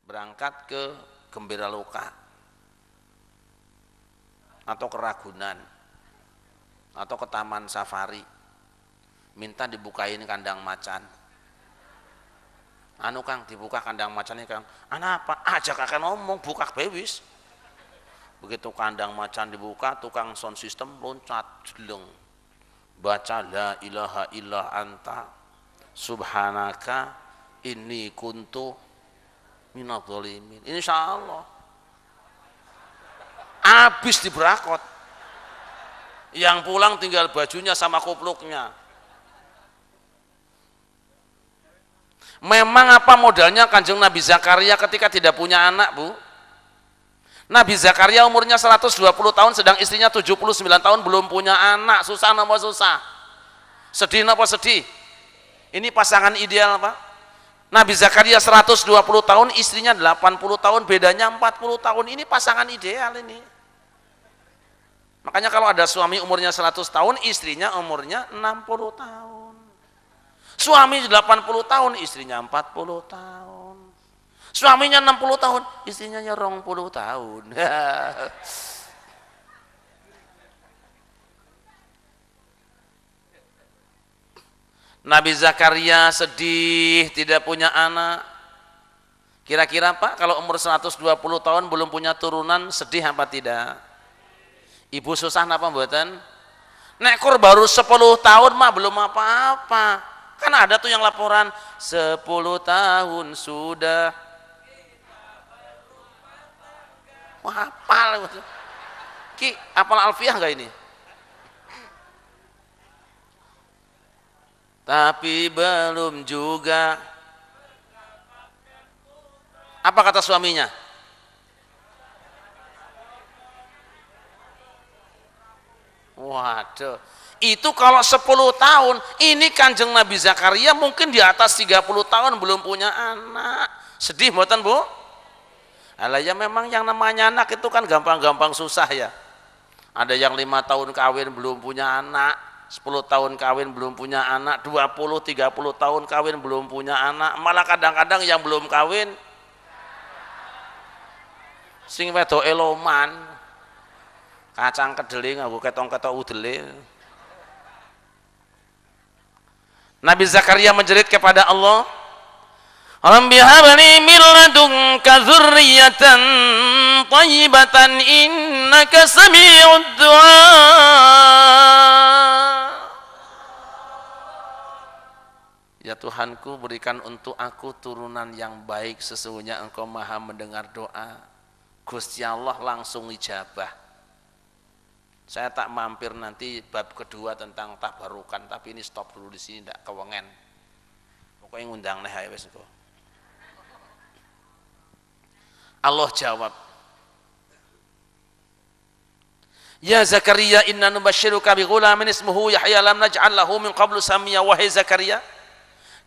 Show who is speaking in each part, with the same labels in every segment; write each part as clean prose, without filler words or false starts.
Speaker 1: berangkat ke Gembira Loka atau ke Ragunan atau ke Taman Safari, minta dibukain kandang macan. Anu Kang, dibuka kandang macannya Kang. Anak apa? Ajak akan ngomong, buka bewis. Begitu kandang macan dibuka, tukang sound system loncat jeleng, baca la ilaha illa anta subhanaka inni kuntu minadz dzalimin. Insyaallah habis diberakot. Yang pulang tinggal bajunya sama kupluknya. Memang apa modalnya Kanjeng Nabi Zakaria ketika tidak punya anak, Bu? Nabi Zakaria umurnya 120 tahun sedang istrinya 79 tahun belum punya anak. Susah napa susah? Sedih napa sedih? Ini pasangan ideal, Pak. Nabi Zakaria 120 tahun, istrinya 80 tahun, bedanya 40 tahun. Ini pasangan ideal ini. Makanya kalau ada suami umurnya 100 tahun, istrinya umurnya 60 tahun. Suami 80 tahun, istrinya 40 tahun. Suaminya 60 tahun, istrinya 20 tahun. Nabi Zakaria sedih tidak punya anak. Kira-kira Pak, kalau umur 120 tahun belum punya turunan, sedih apa tidak? Ibu susah napa mboten? Nek kur baru 10 tahun mah belum apa-apa. Kan ada tuh yang laporan 10 tahun sudah. Wah, hafal. Ki, hafal Alfiah enggak ini? Tapi belum juga. Apa kata suaminya? Waduh, itu kalau 10 tahun, ini Kanjeng Nabi Zakaria mungkin di atas 30 tahun belum punya anak. Sedih mboten, Bu? Alah ya memang yang namanya anak itu kan gampang-gampang susah ya. Ada yang 5 tahun kawin belum punya anak, 10 tahun kawin belum punya anak, 20-30 tahun kawin belum punya anak, malah kadang-kadang yang belum kawin sing wedok eloman, kacang kedeling aku ketong-ketong udele. Nabi Zakaria menjerit kepada Allah, Rabbi habli min ladunka dzurriyyatan thayyibatan innaka sami'ud du'a. Ya Tuhanku, berikan untuk aku turunan yang baik, sesungguhnya Engkau Maha mendengar doa. Gusti Allah langsung ijabah. Saya tak mampir nanti bab kedua tentang tabarukan, tapi ini stop dulu di sini, ndak kewengen. Pokoknya ngundang nih ae wis engko. Allah jawab, Ya Zakaria inna nubasyiruka bi ghulamin ismuhu Yahya lam naj'al lahu min qablu samiyya. Wahai Zakaria,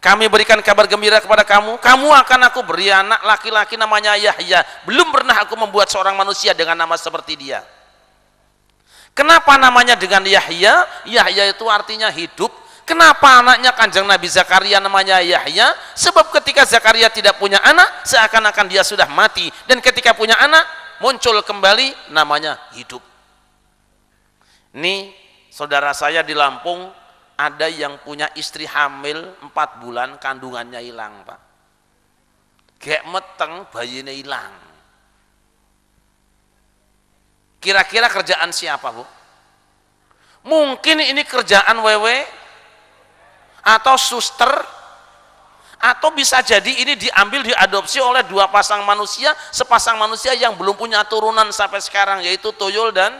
Speaker 1: kami berikan kabar gembira kepada kamu, kamu akan aku beri anak laki-laki namanya Yahya. Belum pernah aku membuat seorang manusia dengan nama seperti dia. Kenapa namanya dengan Yahya? Yahya itu artinya hidup. Kenapa anaknya Kanjeng Nabi Zakaria namanya Yahya? Sebab ketika Zakaria tidak punya anak, seakan-akan dia sudah mati. Dan ketika punya anak, muncul kembali namanya hidup. Ini saudara saya di Lampung, ada yang punya istri hamil 4 bulan, kandungannya hilang, Pak. Gek meteng, bayinya hilang. Kira-kira kerjaan siapa, Bu? Mungkin ini kerjaan wewe atau suster, atau bisa jadi ini diambil, diadopsi oleh 2 pasang manusia, sepasang manusia yang belum punya turunan sampai sekarang, yaitu tuyul dan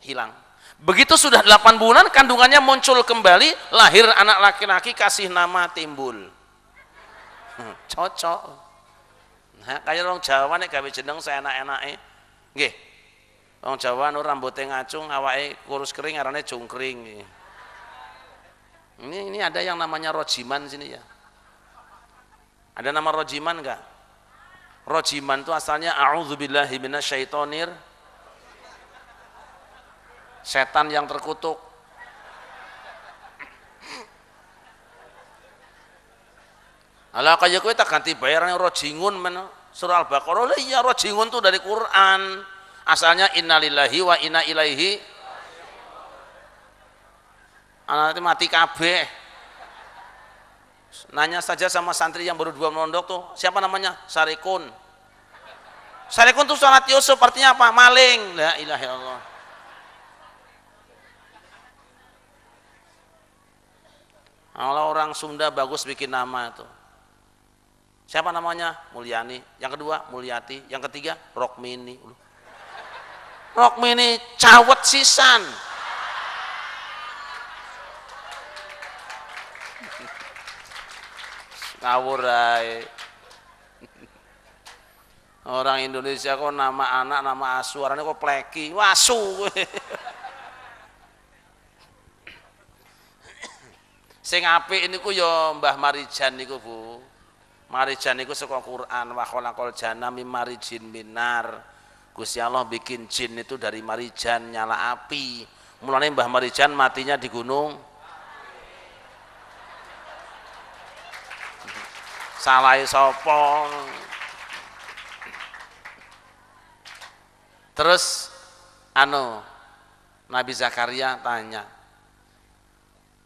Speaker 1: hilang. Begitu sudah 8 bulan, kandungannya muncul kembali, lahir anak laki-laki, kasih nama Timbul. Cocok. Nah, kayak orang Jawa nih gawe jeneng saya enak-enake. Nggih. Wong Jawa nu rambutnya ngacung, awake kurus kering, arane jungkring. Ini ada yang namanya Rojiman sini ya. Ada nama Rojiman enggak? Rojiman itu asalnya a'udzubillahi minasyaitonir, setan yang terkutuk. Alah kaya kowe tak ganti bayaran rojingun men surah Al-Baqarah. Lah iya rojingun tuh dari Quran. Asalnya innalillahi wa inna ilaihi. Anak mati kabeh. Nanya saja sama santri yang baru 2 mondok tuh, siapa namanya? Sarikun. Sarikun tuh salat Yusuf artinya apa? Maling. La ilaha illallah. Kalau orang Sunda bagus bikin nama itu. Siapa namanya? Mulyani. Yang kedua Mulyati. Yang ketiga Rokmini. Rokmini cawet sisan. Ngawur ae. Orang Indonesia kok nama anak nama asu, arane kok pleki. Wasu. Sing apik niku ya Mbah Marijan niku, Bu. Marijan niku saka Quran, wa khalaqal janna mim marijin minar. Gusti Allah bikin jin itu dari marijan, nyala api. Mulane Mbah Marijan matinya di gunung. Salahe sapa? Terus Nabi Zakaria tanya,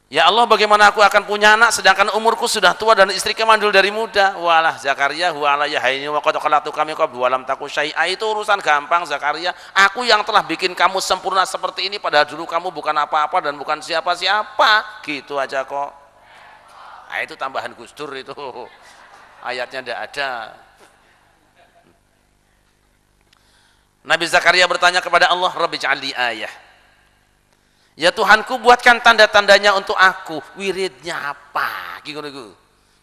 Speaker 1: ya Allah bagaimana aku akan punya anak sedangkan umurku sudah tua dan istriku mandul dari muda. Walah Zakaria huwa ya hayni wa qad khalaqtu kami qabl wa lam taku syai'a. Itu urusan gampang Zakaria. Aku yang telah bikin kamu sempurna seperti ini padahal dulu kamu bukan apa-apa dan bukan siapa-siapa. Gitu aja kok. Nah, itu tambahan Gus Dur itu. Ayatnya tidak ada. Nabi Zakaria bertanya kepada Allah, Rabbi ja'alli ayah. Ya Tuhanku buatkan tanda-tandanya untuk aku. Wiridnya apa? Gitu.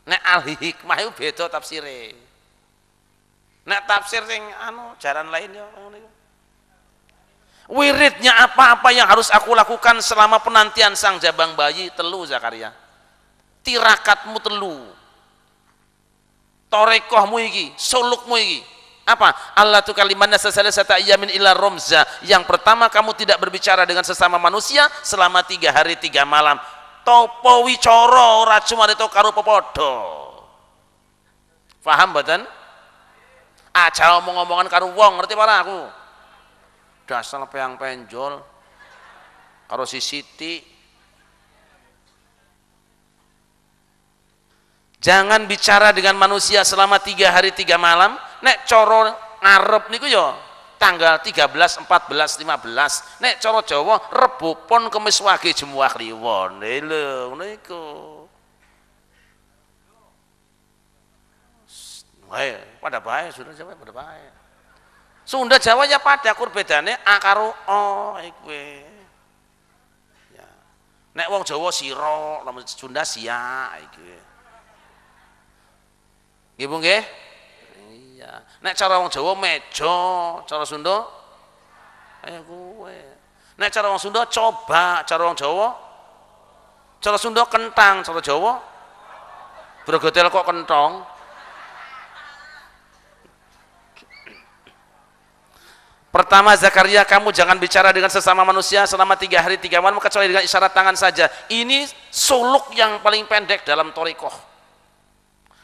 Speaker 1: Nek al-hikmah itu beda tafsire. Nek tafsir sing jalan lain ya. Wiridnya apa-apa yang harus aku lakukan selama penantian sang jabang bayi? Telu Zakaria. Tirakatmu telu. Torekohmu iki, sulukmu iki. Apa? Allah tu kalimanna salasata ayamin ila romza. Yang pertama kamu tidak berbicara dengan sesama manusia selama 3 hari 3 malam. Topo wicara ora cuma itu karo pepodo. Paham mboten? Aja omong-omongan karo wong, ngerti para aku. Dasar peang penjol karo si Siti. Jangan bicara dengan manusia selama 3 hari 3 malam. Nek coro ngarep niku yo tanggal 13, 14, 15. Nek coro Jawa Rebo Pon Kemis Wage Jemuah Kliwon. Lho niku. Wae, pada bae Sunda Jawa pada bae. Sunda Jawa ya pada kur bedane a karo o iku. Ya. Nek wong Jawa sira, lamun Sunda sia iki. Nggih Bu nggih? Iya. Nek cara wong Jawa meja, cara Sunda ayo kowe. Nek cara wong Sunda coba, cara wong Jawa cara Sunda kentang, cara Jawa Brogotel kok kentong. Pertama Zakaria, kamu jangan bicara dengan sesama manusia selama 3 hari 3 malam kecuali dengan isyarat tangan saja. Ini suluk yang paling pendek dalam thariqah.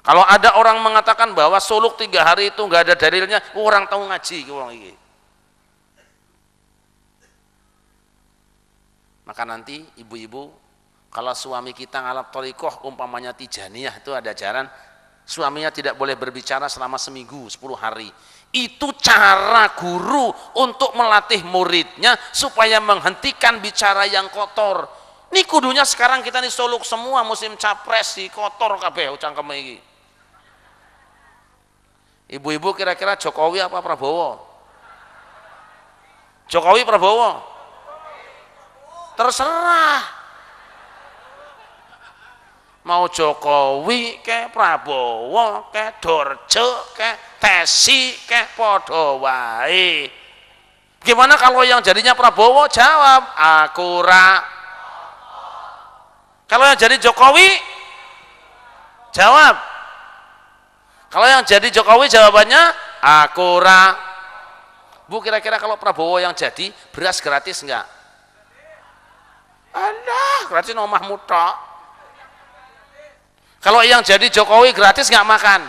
Speaker 1: Kalau ada orang mengatakan bahwa suluk 3 hari itu nggak ada dalilnya, orang tahu ngaji orang ini. Maka nanti ibu-ibu, kalau suami kita ngalap thariqah umpamanya tijaniyah itu ada ajaran suaminya tidak boleh berbicara selama seminggu 10 hari. Itu cara guru untuk melatih muridnya supaya menghentikan bicara yang kotor. Ini kudunya sekarang kita nih suluk semua musim capres di kotor kabeh cangkeme iki. Ibu-ibu kira-kira Jokowi apa Prabowo? Jokowi Prabowo? Terserah. Mau Jokowi ke Prabowo ke Dorjo ke Tesi ke padha wae. Gimana kalau yang jadinya Prabowo? Jawab, aku ra. Kalau yang jadi Jokowi? Jawab. Kalau yang jadi Jokowi jawabannya aku ra. Bu kira-kira kalau Prabowo yang jadi beras gratis enggak? Alah, gratis omahmu tok. Kalau yang jadi Jokowi gratis nggak makan.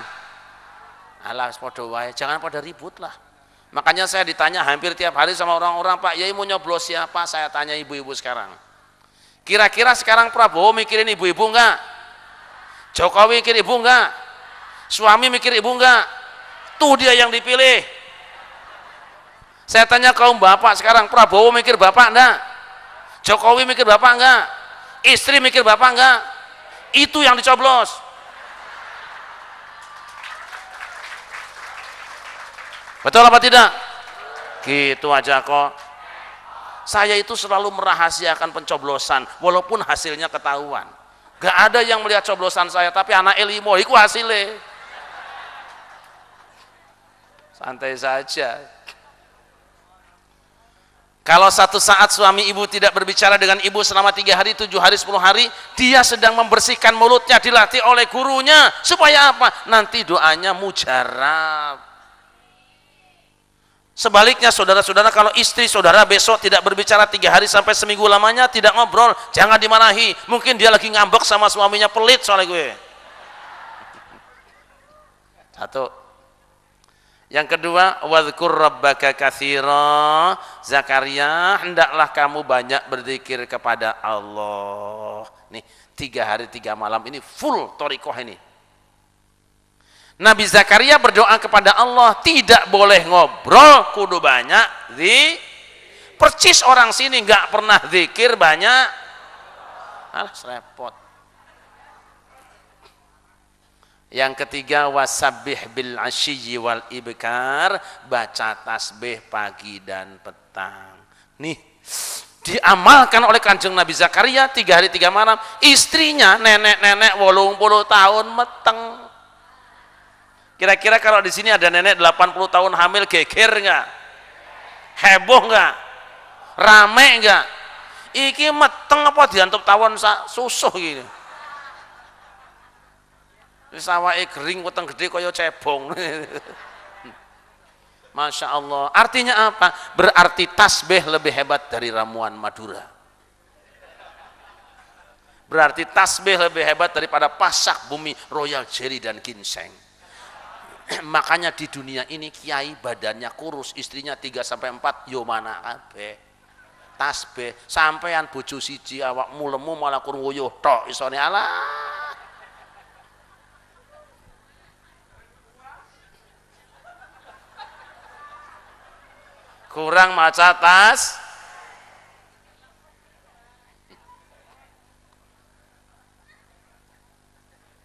Speaker 1: Alah, podo wae, jangan pada ribut lah. Makanya saya ditanya hampir tiap hari sama orang-orang, Pak Yai mau nyoblos siapa? Saya tanya ibu-ibu sekarang. Kira-kira sekarang Prabowo mikirin ibu-ibu enggak? Jokowi mikir ibu enggak? Suami mikir ibu enggak? Tuh dia yang dipilih. Saya tanya kaum bapak sekarang, Prabowo mikir bapak enggak? Jokowi mikir bapak enggak? Istri mikir bapak enggak? Itu yang dicoblos. Betul apa tidak? Gitu aja kok. Saya itu selalu merahasiakan pencoblosan walaupun hasilnya ketahuan. Gak ada yang melihat coblosan saya, tapi anak elimo itu hasilnya. Santai saja. Kalau satu saat suami ibu tidak berbicara dengan ibu selama 3 hari, 7 hari, 10 hari, dia sedang membersihkan mulutnya, dilatih oleh gurunya. Supaya apa? Nanti doanya mujarab. Sebaliknya saudara-saudara, kalau istri saudara besok tidak berbicara 3 hari sampai seminggu lamanya, tidak ngobrol, jangan dimarahi. Mungkin dia lagi ngambek sama suaminya, pelit soalnya gue. Satu. Yang kedua, wadhkur rabbaka katsira. Zakaria, hendaklah kamu banyak berzikir kepada Allah. Nih, 3 hari 3 malam ini full thariqah ini. Nabi Zakaria berdoa kepada Allah, tidak boleh ngobrol, kudu banyak percis orang sini nggak pernah zikir banyak. Alah, repot. Yang ketiga, wasabbih bil asyyi wal ibkar, baca tasbih pagi dan petang. Nih, diamalkan oleh Kanjeng Nabi Zakaria 3 hari 3 malam. Istrinya nenek-nenek 80 tahun meteng. Kira-kira kalau di sini ada nenek 80 tahun hamil, geger nggak? Heboh nggak? Rame nggak? Iki meteng apa diantup tawon susuh gitu. Sawake kering, weteng gede kaya cebong. Masya Allah. Artinya apa? Berarti tasbih lebih hebat dari ramuan Madura. Berarti tasbih lebih hebat daripada pasak bumi, royal jelly dan ginseng. Makanya di dunia ini kiai badannya kurus, istrinya 3-4, yo mana kabeh. Tasbih, sampean bojo siji awakmu lemu malah kurung nguyuh tok isone, alah. Kurang maca tas.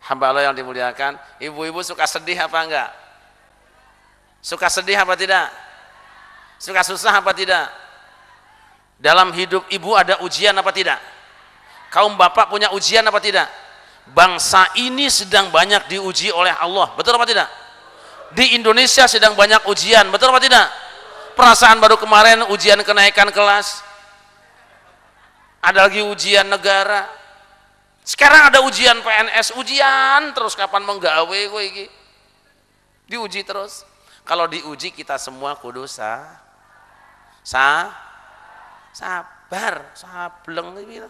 Speaker 1: Hamba Allah yang dimuliakan, ibu-ibu suka sedih apa enggak? Suka sedih apa tidak? Suka susah apa tidak? Dalam hidup ibu ada ujian apa tidak? Kaum bapak punya ujian apa tidak? Bangsa ini sedang banyak diuji oleh Allah, betul apa tidak? Di Indonesia sedang banyak ujian, betul apa tidak? Perasaan baru kemarin ujian kenaikan kelas, ada lagi ujian negara, sekarang ada ujian PNS, ujian terus kapan menggawe gue iki, diuji terus. Kalau diuji kita semua kudu sabar, sableng gitu.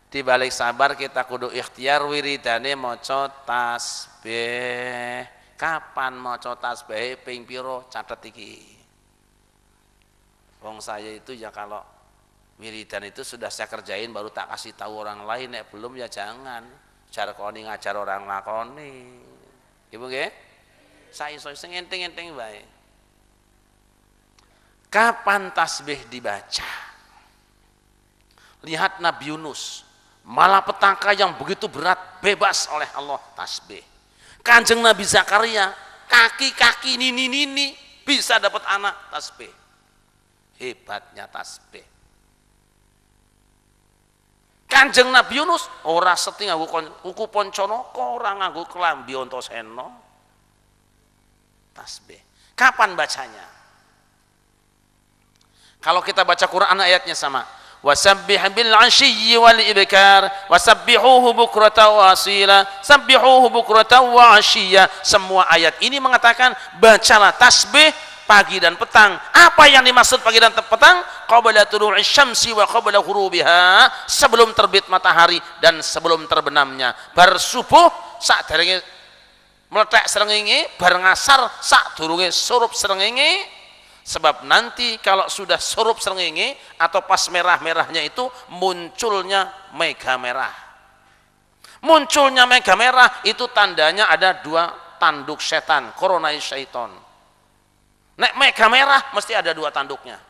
Speaker 1: Di balik sabar kita kudu ikhtiar wiridane maca tasbih. Kapan maca tasbih ping piro, catet iki. Wong saya itu ya kalau wiridan itu sudah saya kerjain baru tak kasih tahu orang lain, nek belum ya jangan. Jarkoni ngajar orang lakoni. Ibu nggih? Saya iso sing enteng-enteng wae. Kapan tasbih dibaca? Lihat Nabi Yunus, malapetaka yang begitu berat bebas oleh Allah, tasbih. Kanjeng Nabi Zakaria, kaki-kaki nini-nini bisa dapat anak, tasbih. Hebatnya tasbih. Kanjeng Nabi Yunus ora seti nganggo kuku ponconoko, ora nganggo klambi Antasena. Tasbih. Kapan bacanya? Kalau kita baca Quran ayatnya sama. Wasabbih bil 'ashyi wal ibkar wasabbihuhu bukratan wa asila, sabbihuhu bukratan wa 'ashiyya. Semua ayat ini mengatakan bacalah tasbih pagi dan petang. Apa yang dimaksud pagi dan petang? Qabla tulu'i syamsi wa qabla ghurubiha, sebelum terbit matahari dan sebelum terbenamnya. Bar subuh sak derenge meletak srengenge, bar ngasar sak durunge surup srengenge. Sebab nanti kalau sudah surup srengenge atau pas merah-merahnya itu munculnya mega merah. Munculnya mega merah itu tandanya ada dua tanduk setan, koronai syaiton. Nek mega merah mesti ada dua tanduknya.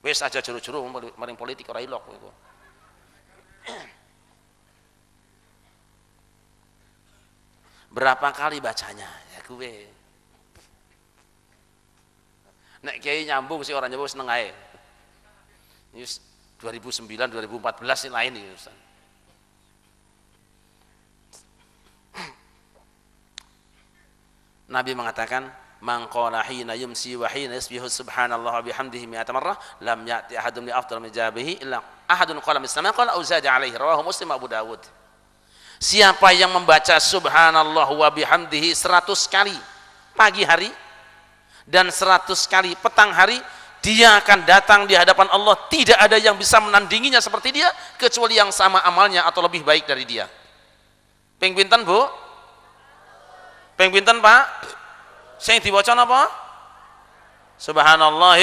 Speaker 1: Wes aja juru-juru maring politik ora ilok itu. Berapa kali bacanya? Ya gue. Nek kiai nyambung sih orang nyambung seneng ae. Ini 2009 2014 ini lain ini Ustaz. Nabi mengatakan, "Man qala hina yumsi wa hina yusbihu subhanallah wa bihamdihi mi'ata marrah, lam ya'ti ahadun li afdal min jabihi illa ahadun qala mislama qala au zada alaihi." Rawahu Muslim Abu Dawud. Siapa yang membaca subhanallah wa bihamdihi 100 kali pagi hari dan 100 kali petang hari, dia akan datang di hadapan Allah, tidak ada yang bisa menandinginya seperti dia kecuali yang sama amalnya atau lebih baik dari dia. Ping pinten, Bu? Ping pinten, Pak? Sing diwaca napa? Subhanallah.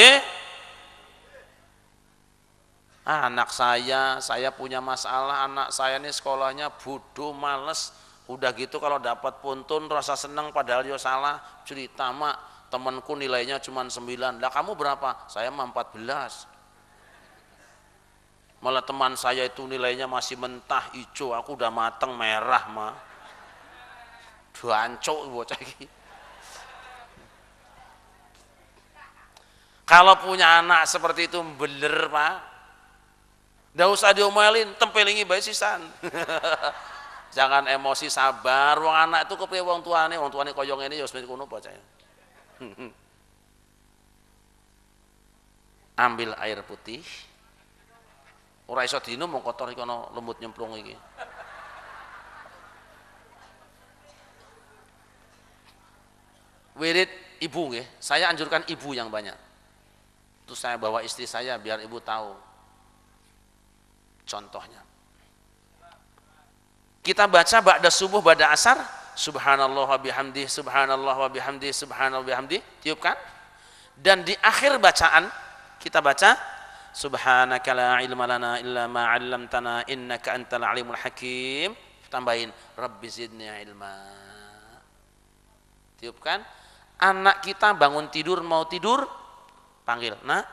Speaker 1: Anak saya punya masalah, anak saya ini sekolahnya bodoh, males. Udah gitu kalau dapat puntun rasa seneng padahal dia salah. Cerita, Mak, temanku nilainya cuma 9. Lah kamu berapa? Saya mah 14. Malah teman saya itu nilainya masih mentah hijau, aku udah mateng merah mah. Dancuk bocah iki. Kalau punya anak seperti itu bener, Pak. Nggak usah diomelin, tempelingi bae sisan. Jangan emosi, sabar. Wong anak itu kepiye wong tuane kaya ngene ya wis ngono bocah. Ambil air putih. Ora iso diinum wong kotor iki ana lemut nyemplung iki. Wirid ibu nggih, saya anjurkan ibu yang banyak. Terus saya bawa istri saya biar ibu tahu. Contohnya. Kita baca ba'da subuh, ba'da asar, subhanallah wa bihamdi, subhanallah wa bihamdi, subhanallah wa bihamdi, tiupkan. Dan di akhir bacaan kita baca subhanaka la ilma lana illa ma 'allamtana innaka antal alimul hakim. Tambahin rabbi zidni ilma. Tiupkan. Anak kita bangun tidur, mau tidur, panggil, "Nak,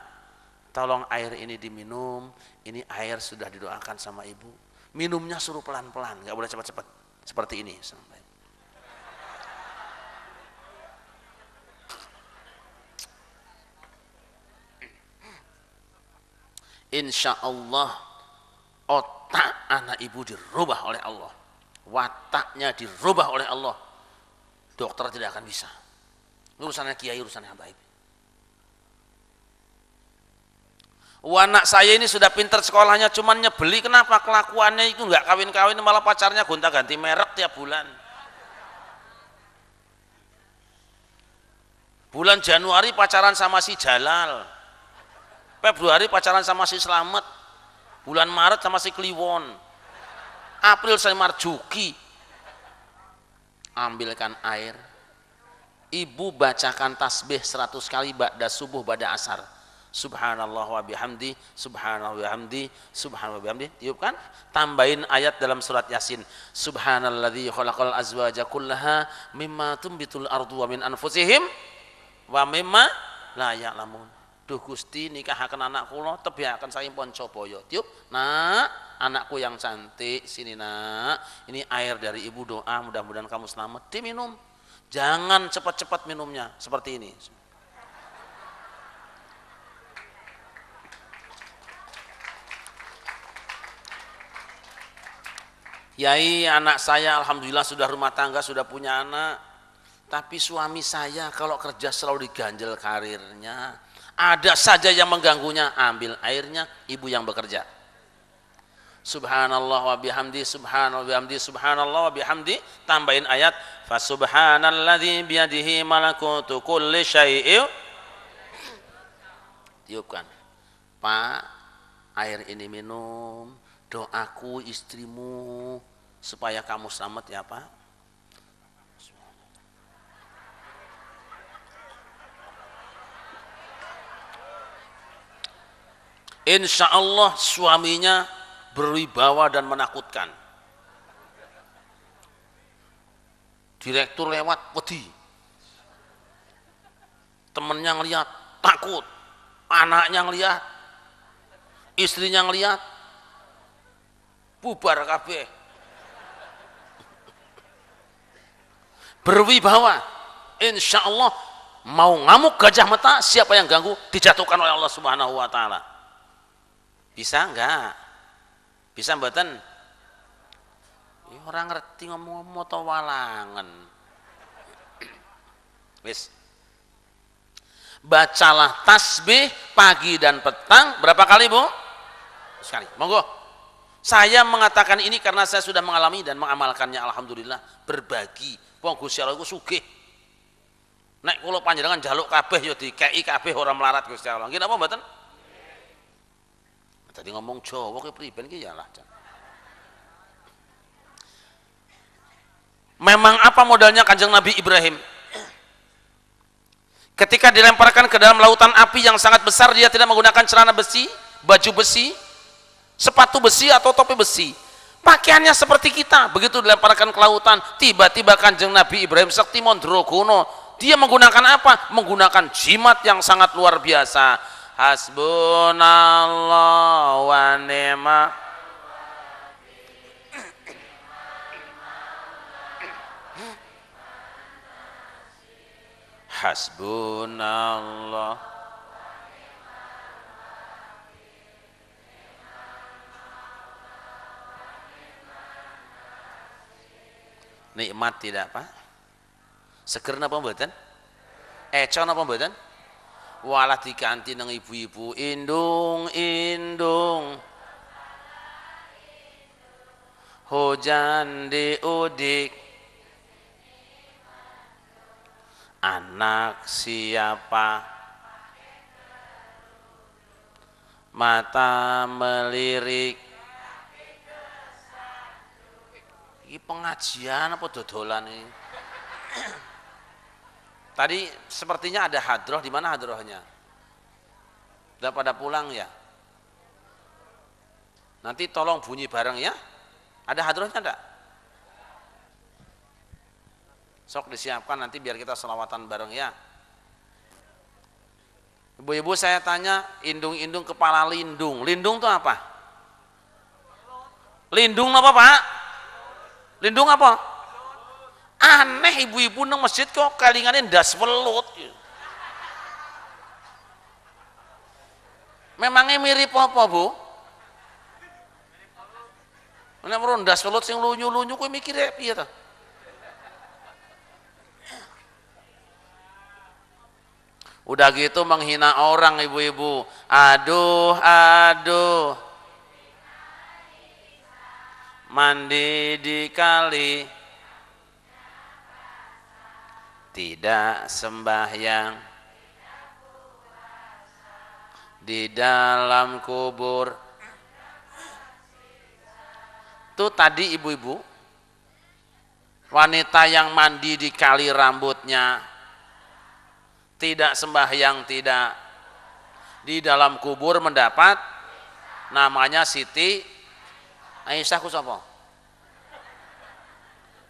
Speaker 1: tolong air ini diminum, ini air sudah didoakan sama ibu." Minumnya suruh pelan-pelan, nggak boleh cepat-cepat. Seperti ini. Insya Allah otak anak ibu dirubah oleh Allah, wataknya dirubah oleh Allah. Dokter tidak akan bisa. Urusannya kiai, urusannya habaib. Anak saya ini sudah pinter sekolahnya, cuman nyebeli kenapa kelakuannya itu nggak kawin-kawin, malah pacarnya gonta-ganti merek tiap bulan. Bulan Januari pacaran sama si Jalal, Februari pacaran sama si Slamet, bulan Maret sama si Kliwon, April sama Marjuki. Ambilkan air, ibu bacakan tasbih 100 kali ba'da subuh, ba'da asar. Subhanallah wa bihamdi, subhanallah wa bihamdi, subhanallah wa bihamdi. Tiupkan, tambahin ayat dalam surat Yasin. Subhanalladzi khalaqal azwaja kullaha mimma tumbitul ardu wa min anfusihim wa mimma la ya'lamun. Duh Gusti, nikahaken anak kula tebihaken saking Poncobaya. Tiup, Nak, anakku yang cantik, sini Nak. Ini air dari ibu, doa mudah-mudahan kamu selamat. Diminum. Jangan cepat-cepat minumnya seperti ini. Yai, anak saya alhamdulillah sudah rumah tangga, sudah punya anak. Tapi suami saya kalau kerja selalu diganjel karirnya. Ada saja yang mengganggunya, ambil airnya, ibu yang bekerja. Subhanallah wa bihamdi, subhanallah wa bihamdi, subhanallah wa bihamdi, tambahin ayat fa subhanalladzi biyadihi malakutu kulli syai'in. Tiupkan. Pak, air ini minum, doaku istrimu supaya kamu selamat ya Pak. Insya Allah suaminya berwibawa dan menakutkan. Direktur lewat wedi, temennya ngelihat takut, anaknya ngelihat, istrinya ngelihat, bubar kabeh. Berwibawa, insya Allah mau ngamuk gajah mata, siapa yang ganggu dijatuhkan oleh Allah Subhanahu Wa Taala. Bisa enggak? Bisa mboten? Ya, orang ngerti ngomong-ngomong atau walangan. Wis. Bacalah tasbih pagi dan petang berapa kali, Bu? Sekali. Monggo. Saya mengatakan ini karena saya sudah mengalami dan mengamalkannya, alhamdulillah. Berbagi. Wong Gusti Allah iku sugih. Nek kula panjenengan njaluk kabeh ya dikeki kabeh ora melarat Gusti Allah. Nggih napa mboten? Tadi ngomong Jawa ke priben ki ya lah. Memang apa modalnya Kanjeng Nabi Ibrahim? Ketika dilemparkan ke dalam lautan api yang sangat besar, dia tidak menggunakan celana besi, baju besi, sepatu besi atau topi besi. Pakaiannya seperti kita. Begitu dilemparkan ke lautan, tiba-tiba Kanjeng Nabi Ibrahim Sekti Mandraguna, dia menggunakan apa? Menggunakan jimat yang sangat luar biasa. Hasbunallah wa ni'mal hasbunallah. Nikmat tidak Pak? Seger napa mboten? Econ napa mboten? Walah diganti nang ibu-ibu indung indung hujan diudik anak siapa mata melirik. Ini pengajian apa dodolan ini? Tadi sepertinya ada hadroh, di mana hadrohnya? Sudah pada pulang ya? Nanti tolong bunyi bareng ya. Ada hadrohnya enggak? Sok disiapkan nanti biar kita selawatan bareng ya. Ibu-ibu saya tanya, indung-indung kepala lindung. Lindung itu apa? Lindung apa Pak? Lindung apa? Aneh ibu-ibu nang masjid kok kalingannya ndas welut. Memangnya mirip apa Bu? Nek meron ndas welut sing lunyu-lunyu kowe mikire piye ta? Udah gitu menghina orang ibu-ibu. Aduh, aduh. Mandi di kali. Tidak sembahyang di dalam kubur. Itu tadi ibu-ibu wanita yang mandi di kali rambutnya, tidak sembahyang, tidak di dalam kubur mendapat namanya Siti Aisyah ku sapa?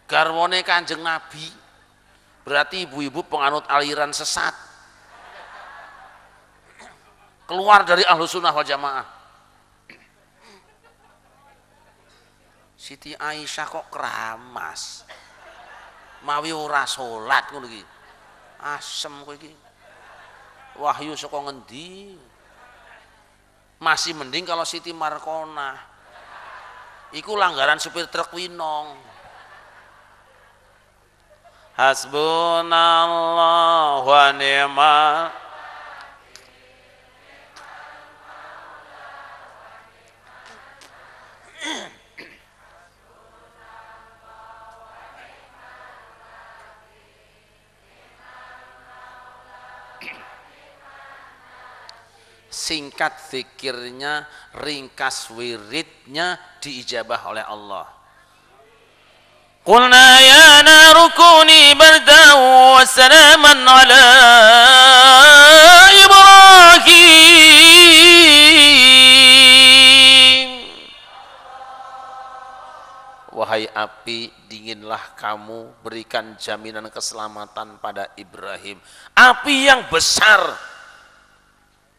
Speaker 1: Garwane Kanjeng Nabi. Berarti ibu-ibu penganut aliran sesat, keluar dari Ahlus Sunnah wal Jamaah. Siti Aisyah kok keramas, mawi ora salat ngono iki. Asem kowe iki. Wahyu saka ngendi? Masih mending kalau Siti Markona. Iku langgaran supir truk winong. Hasbunallah wa ni'mal singkat zikirnya, ringkas wiridnya, diijabah oleh Allah. Qulna ya naru kuni bardan wa salaman ala Ibrahim. Wahai api, dinginlah kamu, berikan jaminan keselamatan pada Ibrahim. Api yang besar,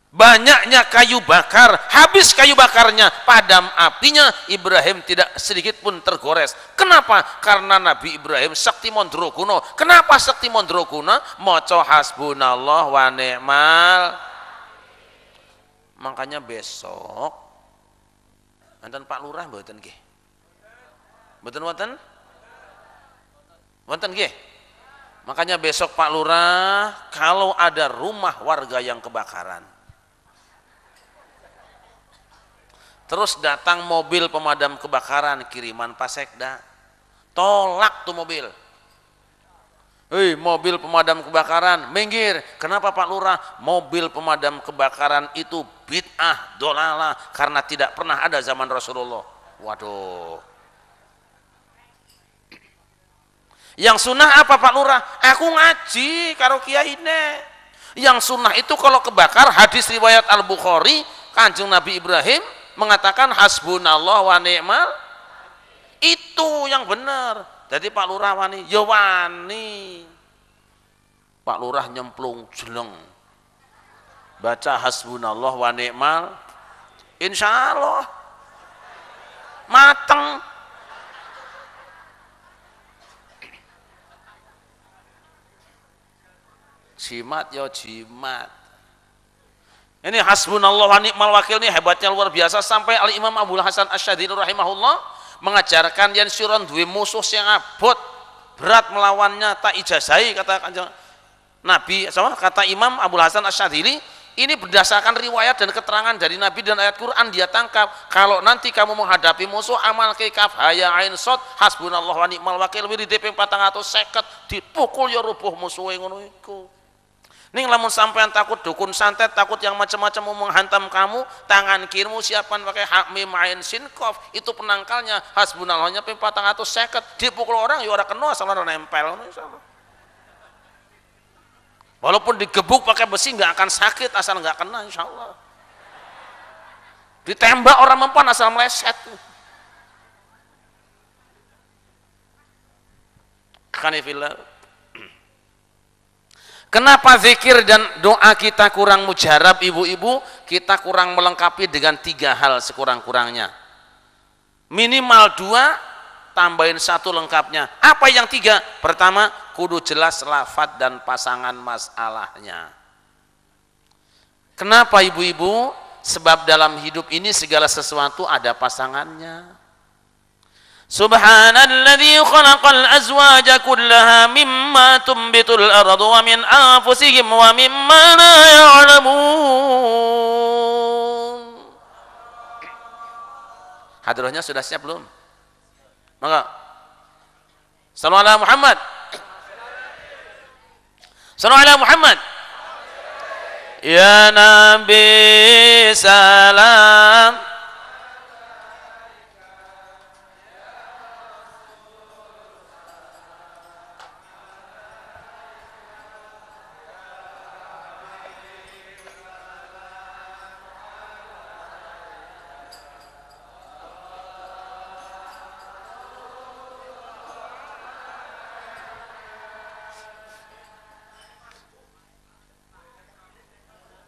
Speaker 1: banyaknya kayu bakar, habis kayu bakarnya, padam apinya, Ibrahim tidak sedikit pun tergores. Kenapa? Karena Nabi Ibrahim sakti mondroguna. Kenapa sakti mondroguna? Maca hasbunallah wa ni'mal. Makanya besok enten Pak Lurah mboten nggih? Mboten wonten? Wonten nggih? Makanya besok Pak Lurah kalau ada rumah warga yang kebakaran, terus datang mobil pemadam kebakaran kiriman Pak Sekda, tolak tuh mobil. Hei, mobil pemadam kebakaran, minggir. Kenapa Pak Lurah? Mobil pemadam kebakaran itu bid'ah, dolalah, karena tidak pernah ada zaman Rasulullah. Waduh. Yang sunnah apa Pak Lurah? Aku ngaji karo kiai ini. Yang sunnah itu kalau kebakar, hadis riwayat Al-Bukhari, Kanjeng Nabi Ibrahim mengatakan hasbunallah wa ni'mal, itu yang benar. Jadi Pak Lurah wani, ya wani. Pak Lurah nyemplung jeleng, baca hasbunallah wa ni'mal, insya Allah mateng. Jimat ya jimat. Ini hasbunallah wa ni'mal wakil ini hebatnya luar biasa, sampai Al-Imam Abdul Hasan Asy-Syadzili rahimahullah mengajarkan yen sira duwe musuh sing abot, berat melawannya tak ijazahi, kata Nabi sama kata Imam Abdul Hasan Asy-Syadzili. Ini berdasarkan riwayat dan keterangan dari Nabi dan ayat Quran dia tangkap. Kalau nanti kamu menghadapi musuh, amal ke kaf haya ain sod hasbunallah wa ni'mal wakil wirid ping 450 dipukul ya rubuh musuhe ngono iku. Ning lamun sampean takut dukun santet, takut yang macam-macam mau menghantam kamu, tangan kirimu siapan pakai hak mim ain sin qaf, itu penangkalnya hasbunallahnya ping 450 dipukul orang ya ora kena asal ora nempel. Walaupun digebuk pakai besi nggak akan sakit asal nggak kena insyaallah. Ditembak orang mempan asal meleset. Kanifillah. Kenapa zikir dan doa kita kurang mujarab ibu-ibu? Kita kurang melengkapi dengan 3 hal sekurang-kurangnya. Minimal 2, tambahin 1 lengkapnya. Apa yang 3? Pertama, kudu jelas lafadz dan pasangan masalahnya. Kenapa ibu-ibu? Sebab dalam hidup ini segala sesuatu ada pasangannya. Subhanalladzi khalaqal azwaja kullaha mimma tumbitul ardu wa min anfusihim wa mimma la ya'lamun. Hadrohnya sudah siap belum? Maka Sallallahu alaihi Muhammad. Sallallahu alaihi Muhammad. Ya Nabi salam.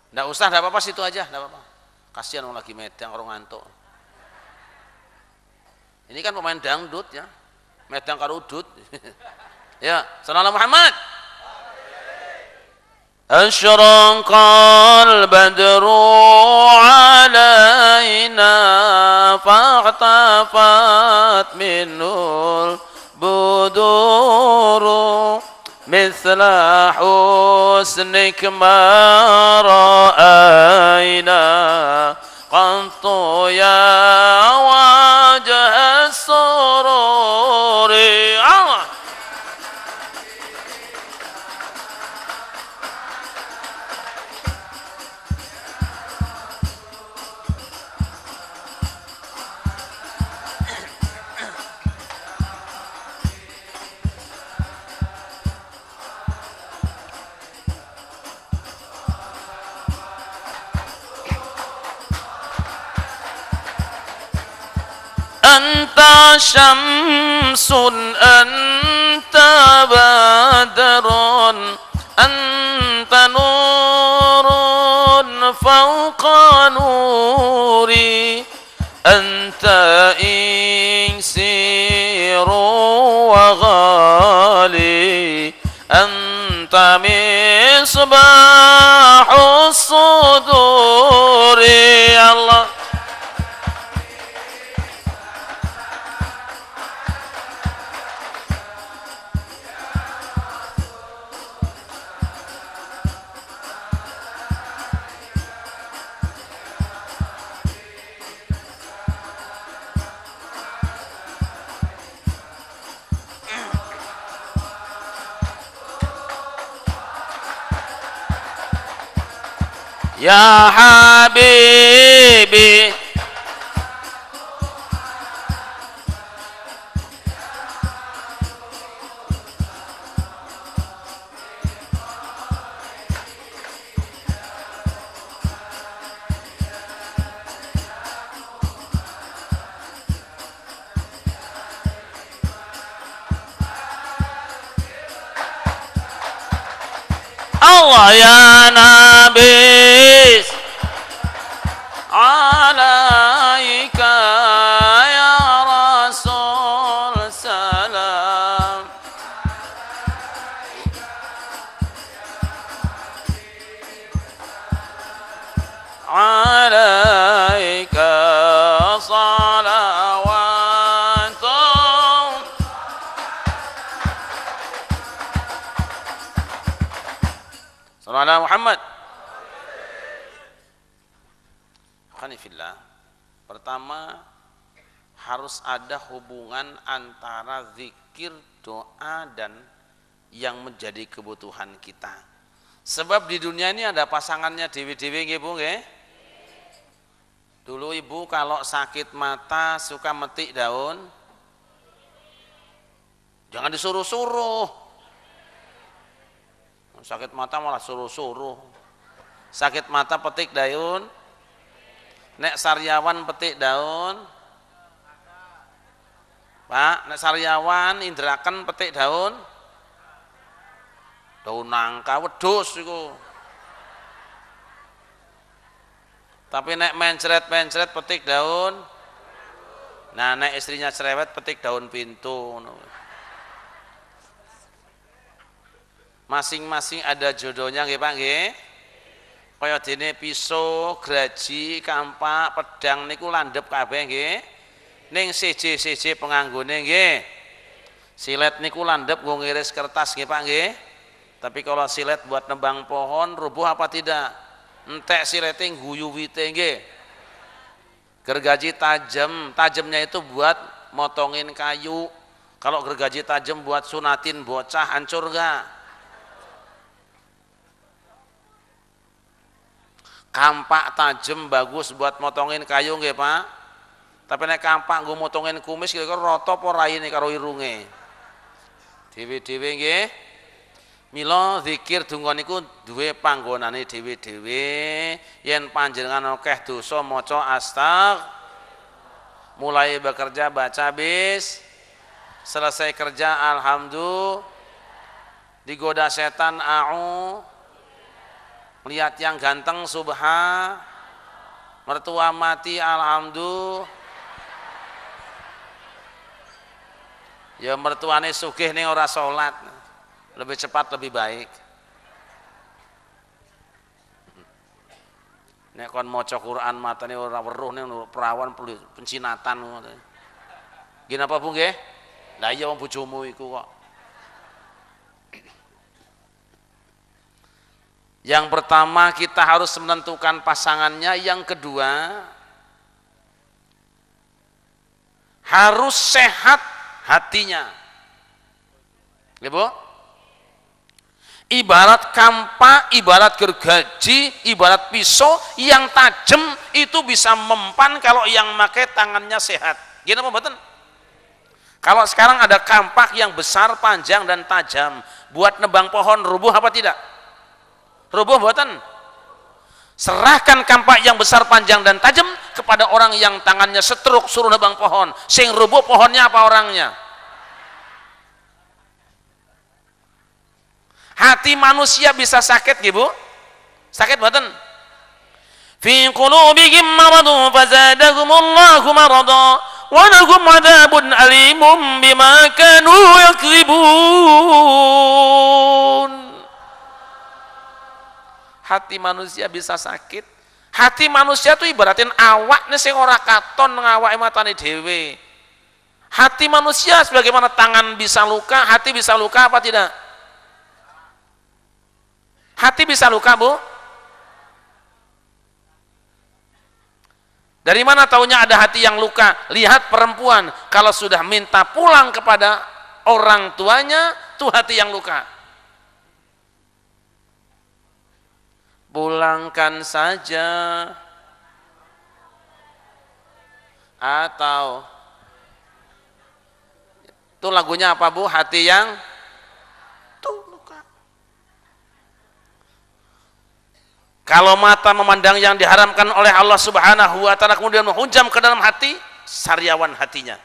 Speaker 1: Nggak usah, nggak apa-apa, situ aja, nggak apa-apa. Kasihan orang lagi medang, orang ngantuk. Ini kan pemain dangdut ya, medang karo udut. Ya, sallallahu Muhammad. Asyraqal badru alaina faqtafat minul buduru مثل حسنك ما رأينا قط يا وجه السرور. anta syamsun anta badrun anta nurun fawqa nuri anta insiru wa ghali anta misbahus suduri. Allah ya habibi Allah ya Nabi alaika ya Rasul salam alaika salawatullah. Sallallahu Muhammad. Khanifillah. Pertama, harus ada hubungan antara zikir, doa dan yang menjadi kebutuhan kita. Sebab di dunia ini ada pasangannya dewi-dewi nggih Bu nggih. Dulu ibu kalau sakit mata suka metik daun, jangan disuruh-suruh. Sakit mata malah suruh-suruh. Sakit mata petik daun, nek saryawan petik daun, Pak, nek saryawan indraken petik daun, daun nangka wedhus iku. Tapi nek mencret-mencret petik daun, nah nek istrinya cerewet petik daun pintu. Masing-masing ada jodohnya nggih Pak nggih. Kaya dene pisau, graji, kampak, pedang niku landhep kabeh nggih. Ning siji-siji penganggone nggih. Silet niku landhep nggo ngiris kertas nggih Pak nggih. Tapi kalau silet buat nebang pohon rubuh apa tidak? Entek silete ngguyu wite nggih. Gergaji tajam, tajamnya itu buat motongin kayu. Kalau gergaji tajam buat sunatin bocah hancur enggak? Kampak tajam bagus buat motongin kayu nggih Pak. Tapi nek kampak nggo motongin kumis kira-kira rata apa raine karo irunge. Dhewe-dhewe nggih. Mila zikir donga niku duwe panggonane dhewe-dhewe. Yen panjenengan akeh dosa maca mulai bekerja baca bis, selesai kerja alhamdulillah, digoda setan lihat yang ganteng subha, mertua mati alhamdulillah, ya mertuane sugih ning ora salat, lebih cepat lebih baik. Nek kon maca Quran matane ora weruh ning perawan pencinatan ngono. Nggih napa Bu nggih? Lah iya wong bojomu iku kok. Yang pertama kita harus menentukan pasangannya, yang kedua harus sehat hatinya. Ya Bu? Ibarat kampak, ibarat gergaji, ibarat pisau yang tajam itu bisa mempan kalau yang pakai tangannya sehat. Gini apa mboten? Kalau sekarang ada kampak yang besar, panjang dan tajam, buat nebang pohon rubuh apa tidak? Rubuh mboten? Serahkan kampak yang besar, panjang dan tajam kepada orang yang tangannya setruk suruh nebang pohon, sing rubuh pohonnya apa orangnya? Hati manusia bisa sakit gitu, sakit mboten? Fi qulubihim maradun fazadahumullahu marada wa lahum adzabun alimun bima kanu yakribun. Hati manusia bisa sakit. Hati manusia itu ibaratin awak nih sing ora katon ngawake matane dhewe. Hati manusia sebagaimana tangan bisa luka, hati bisa luka apa tidak? Hati bisa luka, Bu? Dari mana taunya ada hati yang luka? Lihat perempuan kalau sudah minta pulang kepada orang tuanya, tuh hati yang luka. Pulangkan saja. Atau itu lagunya apa, Bu? Hati yang tuh luka. Kalau mata memandang yang diharamkan oleh Allah Subhanahu wa ta'ala kemudian menghujam ke dalam hati, sariawan hatinya.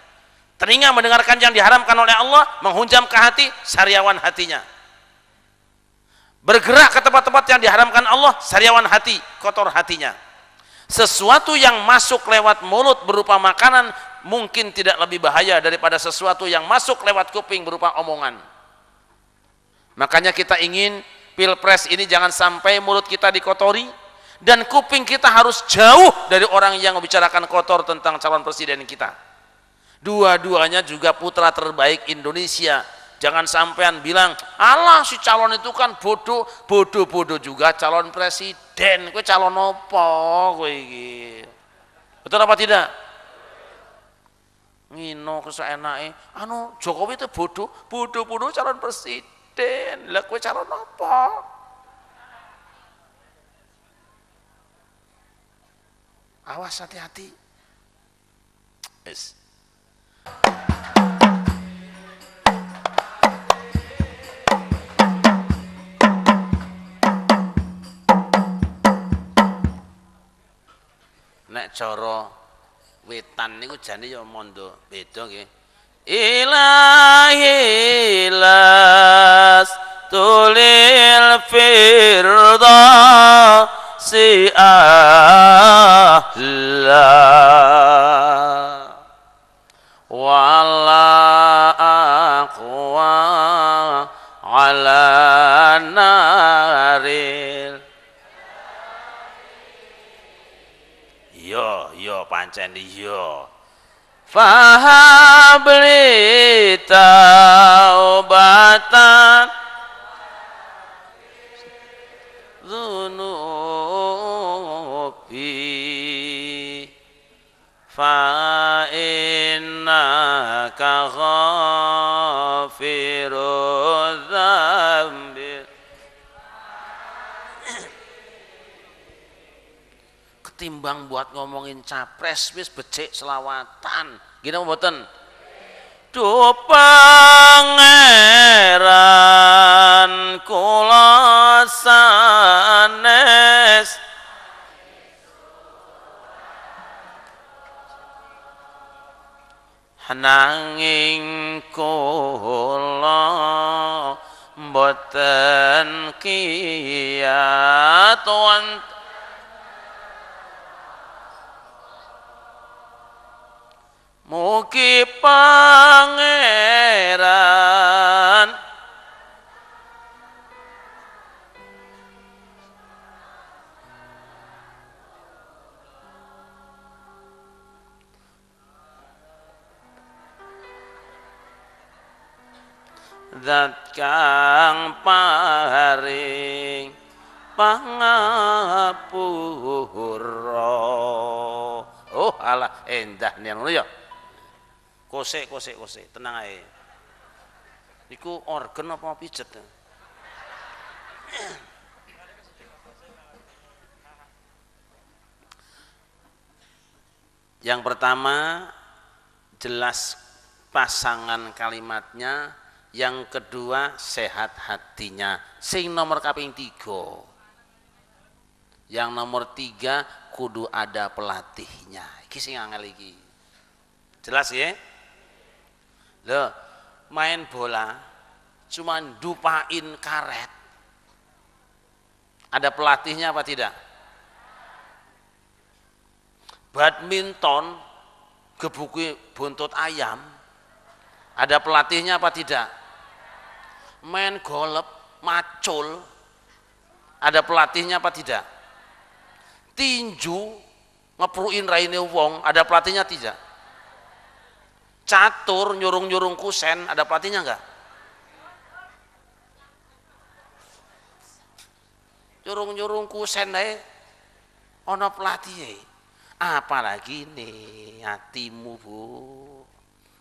Speaker 1: Telinga mendengarkan yang diharamkan oleh Allah, menghujam ke hati, sariawan hatinya. Bergerak ke tempat-tempat yang diharamkan Allah, sariawan hati, kotor hatinya. Sesuatu yang masuk lewat mulut berupa makanan mungkin tidak lebih bahaya daripada sesuatu yang masuk lewat kuping berupa omongan. Makanya kita ingin Pilpres ini jangan sampai mulut kita dikotori dan kuping kita harus jauh dari orang yang membicarakan kotor tentang calon presiden kita. Dua-duanya juga putra terbaik Indonesia. Jangan sampean bilang, alah si calon itu kan bodoh, bodoh juga calon presiden. Kowe calon apa kowe iki? Betul apa tidak? Ngino kesenake, anu Jokowi itu bodoh calon presiden. Lah kowe calon apa? Awas hati-hati. Yes. Nek cara wetan niku jane ya mondo beda nggih. Ilahi las tulil firda si ahla wala aqwa ala naril. Yo pancen yo. Fahabli taubatan dzunubi fa innaka ghafirudz dzambi. Ketimbang buat ngomongin capres wis becik selawatan gini mboten. Duh pangeran kula sanes nanging kula mboten kiyat mugi pangeran zat kang paring pangapura. Oh alah endah nih ngono ya. Kosek, tenang aja. Iku organ apa pijet? Yang pertama jelas pasangan kalimatnya, yang kedua sehat hatinya. Sing nomor kaping 3. Yang nomor 3 kudu ada pelatihnya. Iki sing angel iki. Jelas ya? Loh, main bola cuman dupain karet. Ada pelatihnya apa tidak? Badminton gebuki buntut ayam. Ada pelatihnya apa tidak? Main golf macul. Ada pelatihnya apa tidak? Tinju ngepruin raine wong, ada pelatihnya tidak? Catur nyurung-nyurung kusen, ada pelatihnya enggak? Nyurung-nyurung kusen ae ana pelatih. Apalagi nih hatimu, Bu.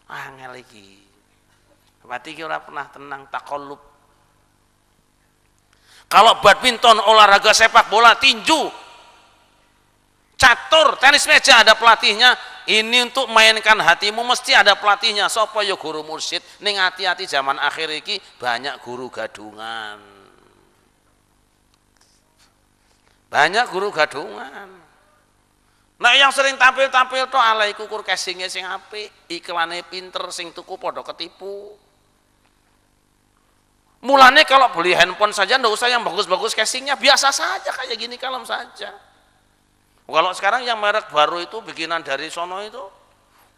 Speaker 1: Angel iki. Berarti ora pernah tenang takallub. Kalau badminton, olahraga sepak bola, tinju, catur, tenis meja ada pelatihnya. Ini untuk mainkan hatimu mesti ada pelatihnya. Sapa ya guru mursyid. Ning hati-hati zaman akhir iki banyak guru gadungan. Banyak guru gadungan. Nah yang sering tampil-tampil to ala iku kur casingnya sing apik, iklane pinter, sing tuku padha ketipu. Mulanya kalau beli handphone saja nggak usah yang bagus-bagus casingnya, biasa saja kayak gini kalem saja. Kalau sekarang yang merek baru itu bikinan dari sono itu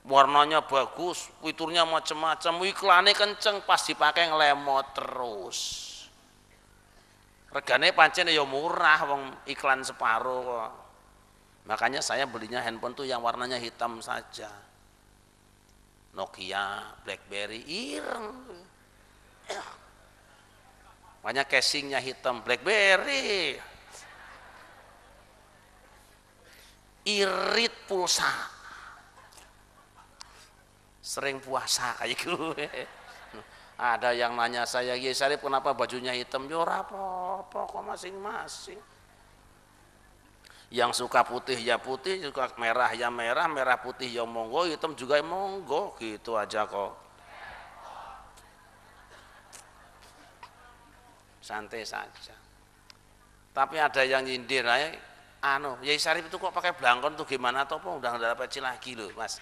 Speaker 1: warnanya bagus, fiturnya macam-macam, iklannya kenceng, pas dipakai ngelemot terus. Regane pancen ya murah, wong iklan separuh kok. Makanya saya belinya handphone tuh yang warnanya hitam saja. Nokia, BlackBerry, ireng. Makanya casingnya hitam, BlackBerry. Irit pulsa. Sering puasa kayak gitu. Ada yang nanya saya, "Kiai Syarif kenapa bajunya hitam?" Ya ora apa-apa kok masing-masing. Yang suka putih ya putih, suka merah ya merah, merah putih ya monggo, hitam juga ya monggo, gitu aja kok. Santai saja. Tapi ada yang nyindir, Yai Syarif itu kok pakai blangkon tuh gimana toh, udah ada peci lagi loh, Mas.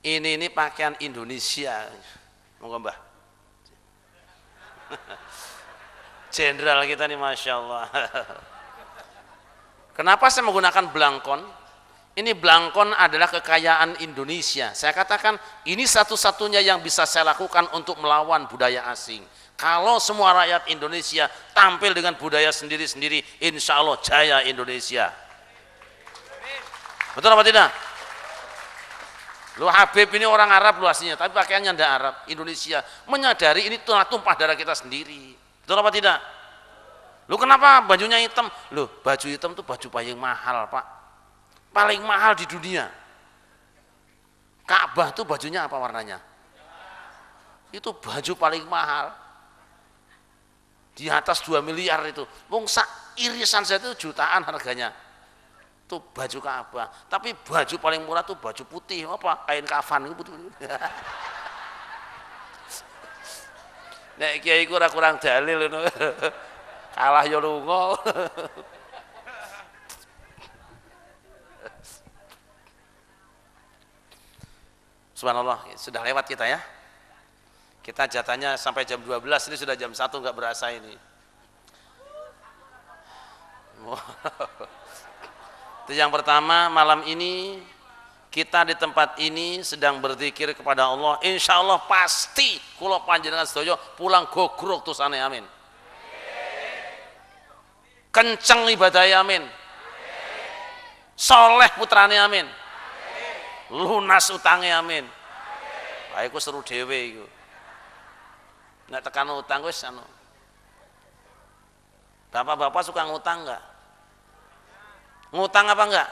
Speaker 1: Ini pakaian Indonesia. Monggo, Mbah. Jenderal kita nih, Masya Allah. Kenapa saya menggunakan blangkon? Ini blangkon adalah kekayaan Indonesia. Saya katakan ini satu-satunya yang bisa saya lakukan untuk melawan budaya asing. Kalau semua rakyat Indonesia tampil dengan budaya sendiri-sendiri, insya Allah jaya Indonesia. Betul apa tidak? Lu Habib ini orang Arab lu aslinya, tapi pakaiannya tidak Arab. Indonesia menyadari ini tumpah darah kita sendiri. Betul apa tidak? Lu kenapa bajunya hitam? Lu baju hitam tuh baju paling mahal, Pak. Paling mahal di dunia. Ka'bah tuh bajunya apa warnanya? Itu baju paling mahal. Di atas 2 miliar itu. Wong sak irisan saya itu jutaan harganya. Itu baju Ka'bah. Tapi baju paling murah tuh baju putih, apa? Kain kafan itu putih. Nek kiai ku ora kurang dalil ngono. Kalah ya lunga. Subhanallah, sudah lewat kita ya. Kita jatahnya sampai jam 12, ini sudah jam 1 nggak berasa ini. Itu yang pertama, malam ini kita di tempat ini sedang berzikir kepada Allah. Insya Allah pasti kula panjenengan sedaya pulang gogrok tusane amin. Kenceng ibadah amin. Soleh putrane amin. Lunas utange amin. Wah iku seru dhewe iku. Nek tekan utang wis anu. Bapak-bapak suka ngutang enggak? Ngutang apa enggak?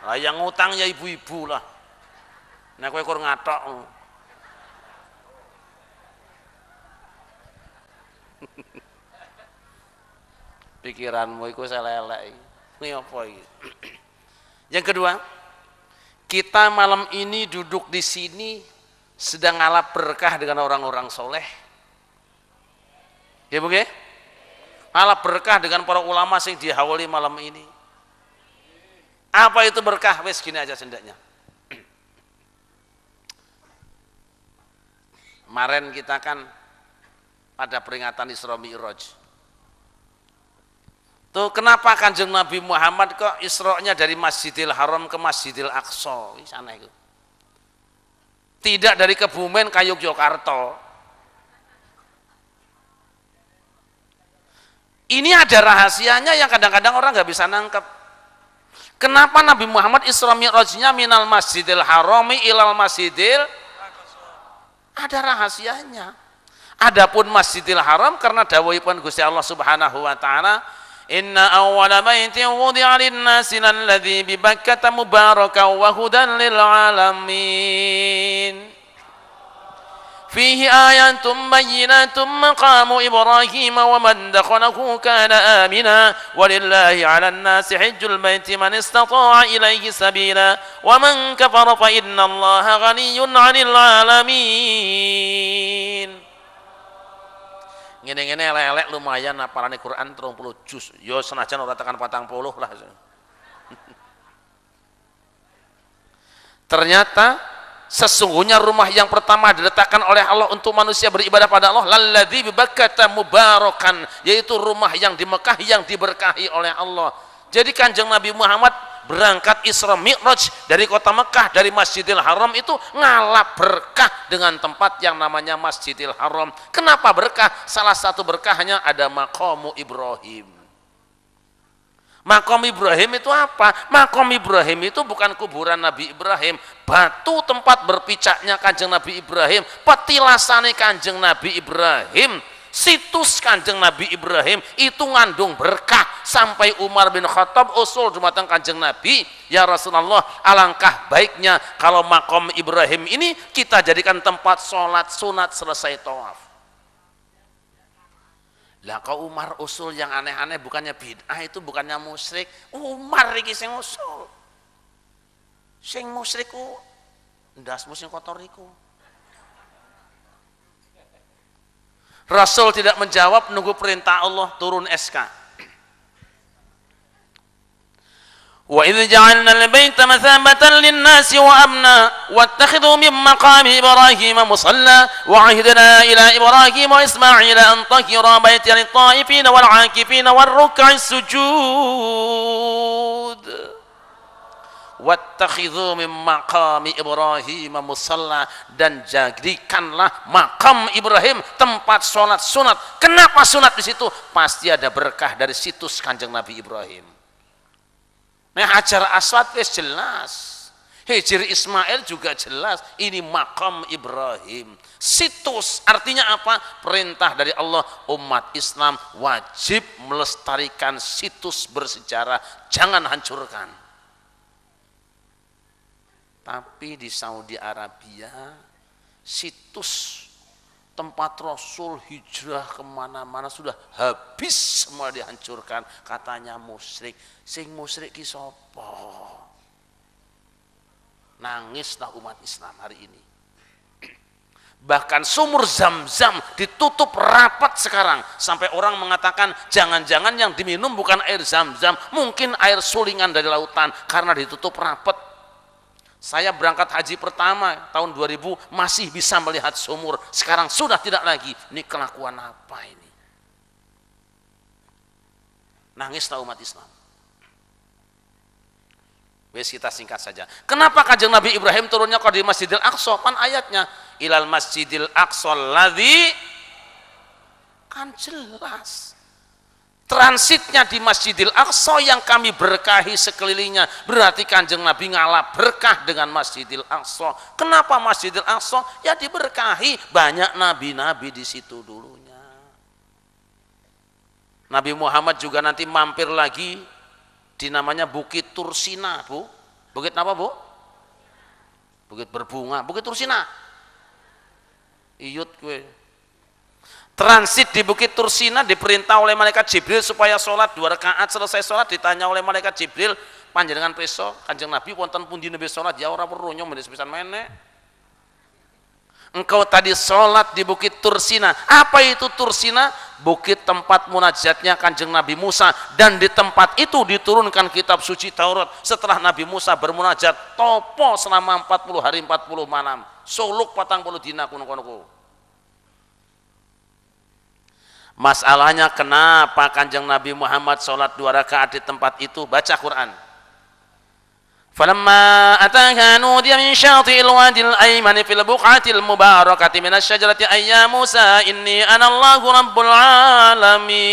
Speaker 1: Lah yang ngutang ya ibu-ibu lah. Nek kowe kur ngatok. Pikiranmu iku selelek. Ini apa iki? Yang kedua, kita malam ini duduk di sini sedang ngalap berkah dengan orang-orang soleh. Ya Bu nggih? Ngalap berkah dengan para ulama sing dihawali malam ini. Apa itu berkah? Wes gini aja sendaknya. Kemarin kita kan pada peringatan Isra Mi'raj. Tuh kenapa Kanjeng Nabi Muhammad kok Isra-nya dari Masjidil Haram ke Masjidil Aqsa? Di sana itu. Tidak dari Kebumen ke Yogyakarta. Ini ada rahasianya yang kadang-kadang orang nggak bisa nangkep. Kenapa Nabi Muhammad Isra Mi'rajnya minal Masjidil Harami ilal Masjidil? Ada rahasianya. Adapun Masjidil Haram karena dawuhipun Gusti Allah Subhanahu wa taala, "Inna awwala baitin wudi'a lin-nasi alladzi bi Bakkata mubarakan wa hudan lil alamin. Fihi ayatum bayyinatum maqamu Ibrahim wa man dakhalahu kana amina walillahi 'alan nasi hajjul baiti man istata'a ilaihi sabila wa man kafara fa innallaha ghaniyyun 'anil 'alamin." Ngene-ngene elek lumayan apalane Quran 30 juz. Yo senajan ora tekan 40 lah. Ternyata sesungguhnya rumah yang pertama diletakkan oleh Allah untuk manusia beribadah pada Allah, lalladzi bi Bakkata mubarakan, yaitu rumah yang di Mekah yang diberkahi oleh Allah. Jadi Kanjeng Nabi Muhammad berangkat Isra Mi'raj dari kota Mekah, dari Masjidil Haram itu ngalap berkah dengan tempat yang namanya Masjidil Haram. Kenapa berkah? Salah satu berkahnya ada maqamu Ibrahim. Makom Ibrahim itu apa? Makom Ibrahim itu bukan kuburan Nabi Ibrahim, batu tempat berpicaknya Kanjeng Nabi Ibrahim, petilasane Kanjeng Nabi Ibrahim, situs Kanjeng Nabi Ibrahim itu ngandung berkah. Sampai Umar bin Khattab usul dumateng Kanjeng Nabi, "Ya Rasulullah, alangkah baiknya kalau makom Ibrahim ini kita jadikan tempat sholat sunat selesai tawaf." Lah kau Umar usul yang aneh-aneh, bukannya bid'ah, itu bukannya musyrik. Umar iki sing usul. Sing musyrik ku ndasmu sing kotor iku. Rasul tidak menjawab, nunggu perintah Allah turun SK. Wa idz ja'alna al-baita mathabatan lin-nasi wa amna wattakhidhu min maqami Ibrahim musalla wa 'ahidna ila Ibrahim wa Isma'il an tahhira baiti lit-ta'ifin wal-'akifin war-ruk'is sujud. Wattakhidhu min maqami Ibrahim musalla, dan jadikanlah makam Ibrahim tempat sholat sunat. Kenapa sunat di situ? Pasti ada berkah dari situs Kanjeng Nabi Ibrahim. Nah, Hajar Aswad wis jelas, Hijr Ismail juga jelas, ini makam Ibrahim. Situs artinya apa? Perintah dari Allah, umat Islam wajib melestarikan situs bersejarah, jangan hancurkan. Tapi di Saudi Arabia, situs tempat Rasul hijrah kemana-mana sudah habis semua dihancurkan, katanya musyrik. Sing musyrik ki sapa? Nangislah umat Islam hari ini. Bahkan sumur Zam-Zam ditutup rapat sekarang, sampai orang mengatakan jangan-jangan yang diminum bukan air Zam-Zam, mungkin air sulingan dari lautan karena ditutup rapat. Saya berangkat haji pertama tahun 2000 masih bisa melihat sumur, sekarang sudah tidak lagi. Ini kelakuan apa ini? Nangislah umat Islam. Wes kita singkat saja. Kenapa Kanjeng Nabi Ibrahim turunnya kok di Masjidil Aqsa? Kan ayatnya ilal Masjidil Aqsa alladzi, kan jelas. Transitnya di Masjidil Aqsa yang kami berkahi sekelilingnya. Berarti Kanjeng Nabi ngalah berkah dengan Masjidil Aqsa. Kenapa Masjidil Aqsa? Ya diberkahi, banyak nabi-nabi di situ dulunya. Nabi Muhammad juga nanti mampir lagi di namanya Bukit Tursina, Bu. Bukit apa, Bu? Bukit berbunga, Bukit Tursina. Iyut gue. Transit di Bukit Tursina, diperintah oleh malaikat Jibril supaya sholat 2 rakaat. Selesai sholat ditanya oleh malaikat Jibril, panjenengan preso Kanjeng Nabi wonten pundi nembe sholat? Ya ora perlu nyong meneh sepisan meneh. Engkau tadi sholat di Bukit Tursina. Apa itu Tursina? bukit tempat munajatnya Kanjeng Nabi Musa, dan di tempat itu diturunkan kitab suci Taurat. Setelah Nabi Musa bermunajat topo selama 40 hari 40 malam, suluk 40 dina kuno-kuno. Masalahnya kenapa Kanjeng Nabi Muhammad sholat 2 rakaat di tempat itu? Baca Quran. Falamma ataha nudiya min syati'il wadil aymani fil buq'atil mubarakati minasy syajarati ayya Musa inni ana Allahu rabbul alamin.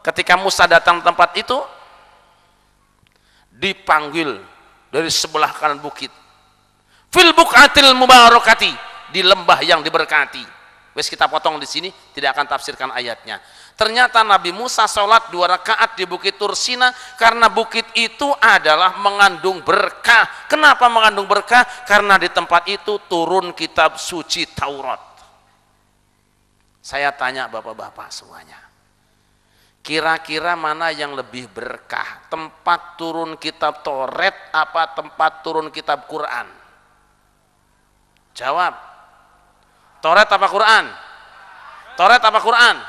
Speaker 1: Ketika Musa datang ke tempat itu, dipanggil dari sebelah kanan bukit. Fil buq'atil mubarakati, di lembah yang diberkati. Wes kita potong di sini, tidak akan tafsirkan ayatnya. Ternyata Nabi Musa sholat 2 rakaat di Bukit Tursina karena bukit itu adalah mengandung berkah. Kenapa mengandung berkah? Karena di tempat itu turun kitab suci Taurat. Saya tanya bapak-bapak semuanya, kira-kira mana yang lebih berkah? Tempat turun kitab Taurat apa tempat turun kitab Quran? Jawab. Taurat apa Quran? Taurat apa Quran?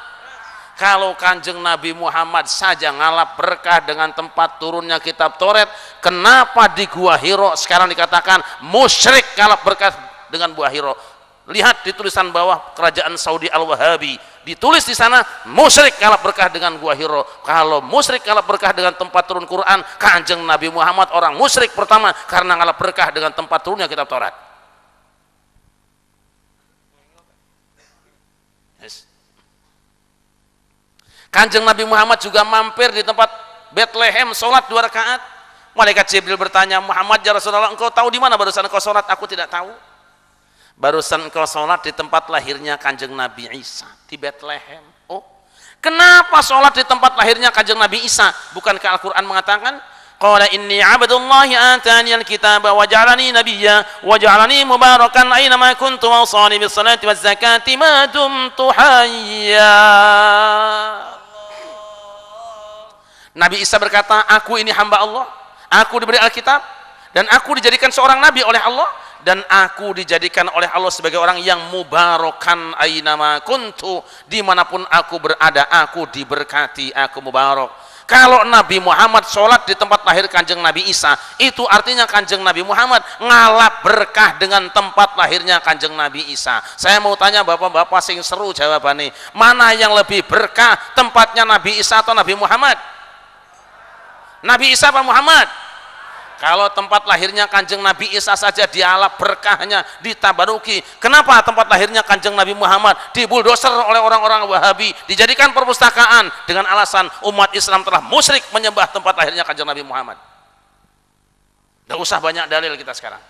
Speaker 1: Kalau Kanjeng Nabi Muhammad saja ngalap berkah dengan tempat turunnya kitab Taurat, kenapa di Gua Hiro sekarang dikatakan musyrik ngalap berkah dengan Gua Hiro? Lihat di tulisan bawah kerajaan Saudi Al-Wahabi, ditulis di sana musyrik ngalap berkah dengan Gua Hiro. Kalau musyrik ngalap berkah dengan tempat turun Quran, Kanjeng Nabi Muhammad orang musyrik pertama karena ngalap berkah dengan tempat turunnya kitab Taurat. Kanjeng Nabi Muhammad juga mampir di tempat Bethlehem, sholat 2 rakaat. Malaikat Jibril bertanya, Muhammad ya Rasulullah, engkau tahu di mana barusan engkau sholat? Aku tidak tahu. Barusan engkau sholat di tempat lahirnya Kanjeng Nabi Isa, di Bethlehem. Oh, kenapa sholat di tempat lahirnya Kanjeng Nabi Isa? Bukankah Al-Quran mengatakan, Qala inni abdullahi atani al-kitaba wa ja'alani nabiyya wa ja'alani mubarakan aina ma kuntu wa awsani bis salati waz zakati ma dumtu hayya. Nabi Isa berkata, aku ini hamba Allah, aku diberi Alkitab, dan aku dijadikan seorang nabi oleh Allah, dan aku dijadikan oleh Allah sebagai orang yang mubarakan ainama kuntu, dimanapun aku berada, aku diberkati, aku mubarak. Kalau Nabi Muhammad sholat di tempat lahir Kanjeng Nabi Isa, itu artinya Kanjeng Nabi Muhammad ngalap berkah dengan tempat lahirnya Kanjeng Nabi Isa. Saya mau tanya bapak-bapak sing seru jawabannya, mana yang lebih berkah, tempatnya Nabi Isa atau Nabi Muhammad? Nabi Isa apa Muhammad? Kalau tempat lahirnya Kanjeng Nabi Isa saja dialap berkahnya, ditabaruki, kenapa tempat lahirnya Kanjeng Nabi Muhammad dibuldoser oleh orang-orang Wahabi, dijadikan perpustakaan dengan alasan umat Islam telah musyrik menyembah tempat lahirnya Kanjeng Nabi Muhammad? Tidak usah banyak dalil kita sekarang.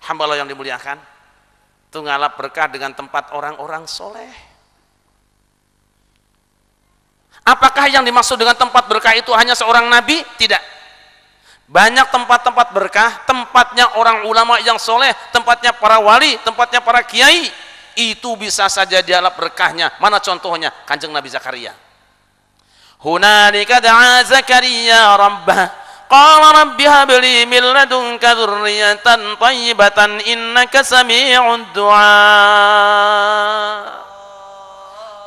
Speaker 1: Hamba Allah yang dimuliakan, itu ngalap berkah dengan tempat orang-orang soleh. Apakah yang dimaksud dengan tempat berkah itu hanya seorang nabi? Tidak. Banyak tempat-tempat berkah, tempatnya orang ulama yang soleh, tempatnya para wali, tempatnya para kiai, itu bisa saja dialap berkahnya. Mana contohnya? Kanjeng Nabi Zakaria. Hunalika da'a Zakaria rabbah, qala rabbi habli min ladunka dzurriyyatan thayyibatan innaka sami'ud du'a.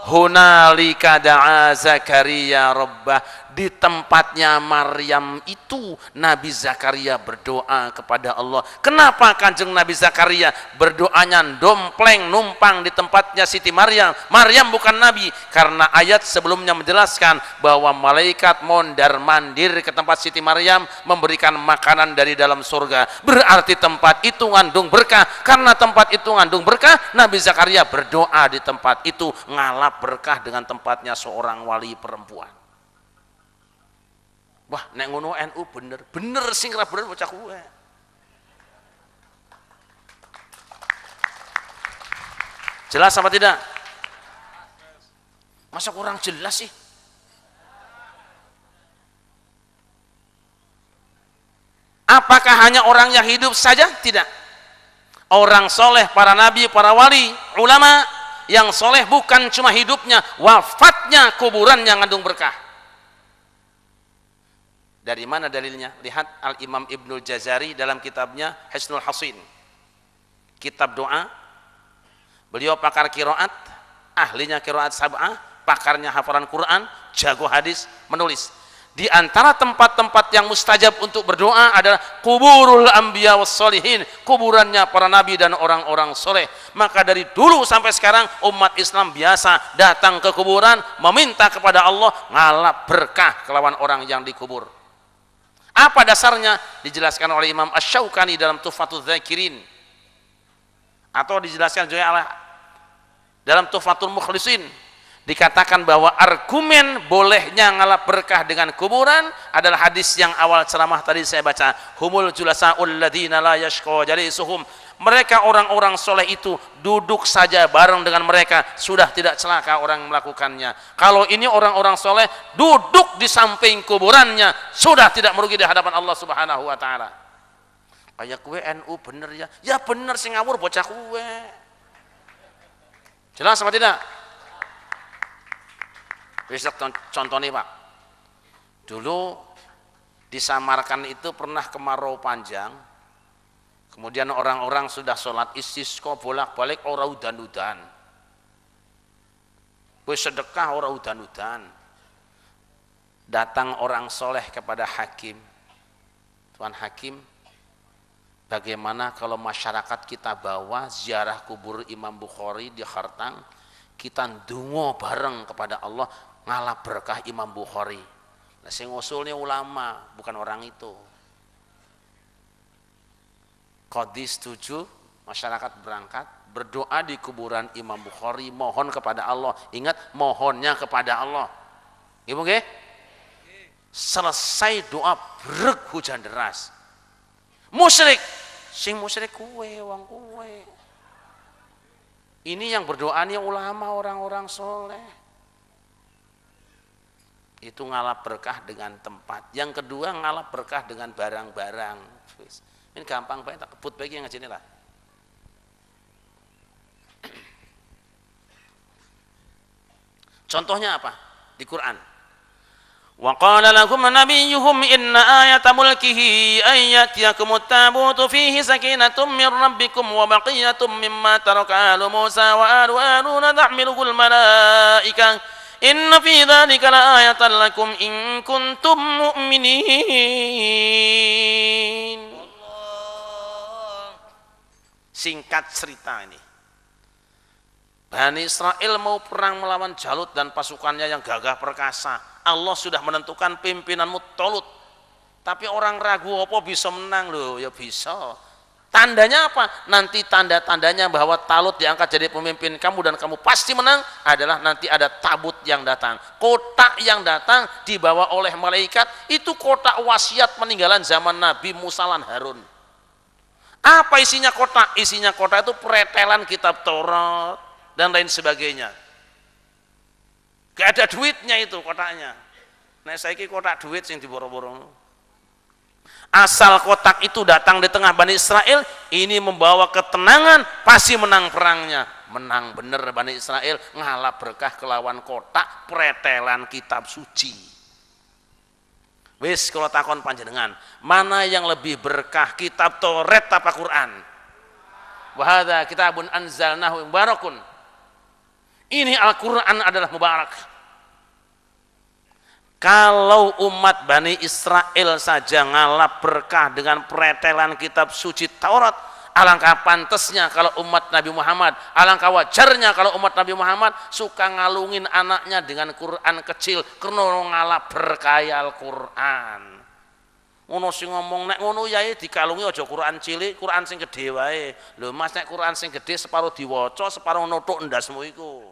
Speaker 1: Hunalika da'a Zakaria rabbah, di tempatnya Maryam itu Nabi Zakaria berdoa kepada Allah. Kenapa Kanjeng Nabi Zakaria berdoanya dompleng numpang di tempatnya Siti Maryam? Maryam bukan nabi, karena ayat sebelumnya menjelaskan bahwa malaikat mondar mandir ke tempat Siti Maryam memberikan makanan dari dalam surga. Berarti tempat itu ngandung berkah. Karena tempat itu ngandung berkah, Nabi Zakaria berdoa di tempat itu, ngalap berkah dengan tempatnya seorang wali perempuan. Wah, nek ngono NU bener sing ra bener bocah kuwe. Jelas apa tidak? Masa kurang jelas sih? Apakah hanya orang yang hidup saja? Tidak. Orang soleh, para nabi, para wali, ulama yang soleh bukan cuma hidupnya, wafatnya, kuburan yang ngandung berkah. Dari mana dalilnya? Lihat Al-Imam Ibnul Jazari dalam kitabnya Hisnul Hasin, kitab doa Beliau pakar qiraat, ahlinya qiraat sab'ah, pakarnya hafalan Quran, jago hadis, menulis. Di antara tempat-tempat yang mustajab untuk berdoa adalah kuburul anbiya was solihin, kuburannya para nabi dan orang-orang soleh. Maka dari dulu sampai sekarang umat Islam biasa datang ke kuburan meminta kepada Allah ngalap berkah kelawan orang yang dikubur. Apa dasarnya? Dijelaskan oleh Imam Asy-Syaukani dalam Tuhfatul Dzakirin, atau dijelaskan juga dalam Tuhfatul Mukhlisin. Dikatakan bahwa argumen bolehnya ngalap berkah dengan kuburan adalah hadis yang awal ceramah tadi saya baca, humul julasaul ladzina la yashqa jalisuhum, mereka orang-orang soleh itu duduk saja bareng dengan mereka sudah tidak celaka orang melakukannya. Kalau ini orang-orang soleh duduk di samping kuburannya sudah tidak merugi di hadapan Allah Subhanahu wa taala. Kayak kue NU bener ya? Ya bener sing ngawur bocah kue. Jelas apa tidak? Besok contohnya Pak, dulu di Samarkand itu pernah kemarau panjang, kemudian orang-orang sudah sholat istisqa bolak-balik orang udan-udan, sedekah orang udan-udan, datang orang soleh kepada hakim, Tuan Hakim, bagaimana kalau masyarakat kita bawa ziarah kubur Imam Bukhari di Hartang, kita ndonga bareng kepada Allah ngalap berkah Imam Bukhari. Nah, sing ngusulnya ulama, bukan orang itu. Qadhi setuju, masyarakat berangkat, berdoa di kuburan Imam Bukhari, mohon kepada Allah. Ingat, mohonnya kepada Allah. Ibu nggih? Selesai doa, brek hujan deras. Musyrik, sing musyrik kuwe, wong kuwe. Ini yang berdoanya ulama, orang-orang soleh. Itu ngalap berkah dengan tempat. Yang kedua ngalap berkah dengan barang-barang. Ini gampang banget, tak kebut bagi yang ngajini lah. Contohnya apa? Di Quran. Wa qala lahum nabiyyuhum inna ayata mulkihi ayyatiyakumut tabutu fihi sakinatum min rabbikum wa baqiyatum mimma taraka alu Musa wa alu Haruna tahmiluhul malaikah inna fi dzalika laayatan lakum in kuntum mu'minin. Singkat cerita ini, Bani Israel mau perang melawan Jalut dan pasukannya yang gagah perkasa. Allah sudah menentukan pimpinanmu Tolut, tapi orang ragu apa bisa menang loh. Ya bisa. Tandanya apa? Nanti tanda-tandanya bahwa Talut diangkat jadi pemimpin kamu dan kamu pasti menang adalah nanti ada tabut yang datang, kotak yang datang dibawa oleh malaikat. Itu kotak wasiat peninggalan zaman Nabi Musa dan Harun. Apa isinya kotak? Isinya kotak itu pretelan kitab Taurat dan lain sebagainya. Gak ada duitnya itu kotaknya. Nah saiki kotak duit yang diboro-boro. Asal kotak itu datang di tengah Bani Israel, ini membawa ketenangan, pasti menang perangnya. Menang bener Bani Israel, ngalap berkah kelawan kotak pretelan kitab suci. Wis kalau takon panjenengan, mana yang lebih berkah, kitab Taurat apa Quran? Wa hadza kitabun anzalnahu mubarakun. Ini Al-Quran adalah mubarak. Kalau umat Bani Israel saja ngalap berkah dengan pretelan kitab suci Taurat, alangkah pantasnya kalau umat Nabi Muhammad, alangkah wajarnya kalau umat Nabi Muhammad suka ngalungin anaknya dengan Quran kecil karena ngalap berkah Al-Quran. Ngono sing ngomong nek ngono yae dikalungi aja Quran cilik, Quran sing gedhe wae. Lho Mas, nek Quran sing gedhe separuh diwaca, separuh nutuk ndasmu iku.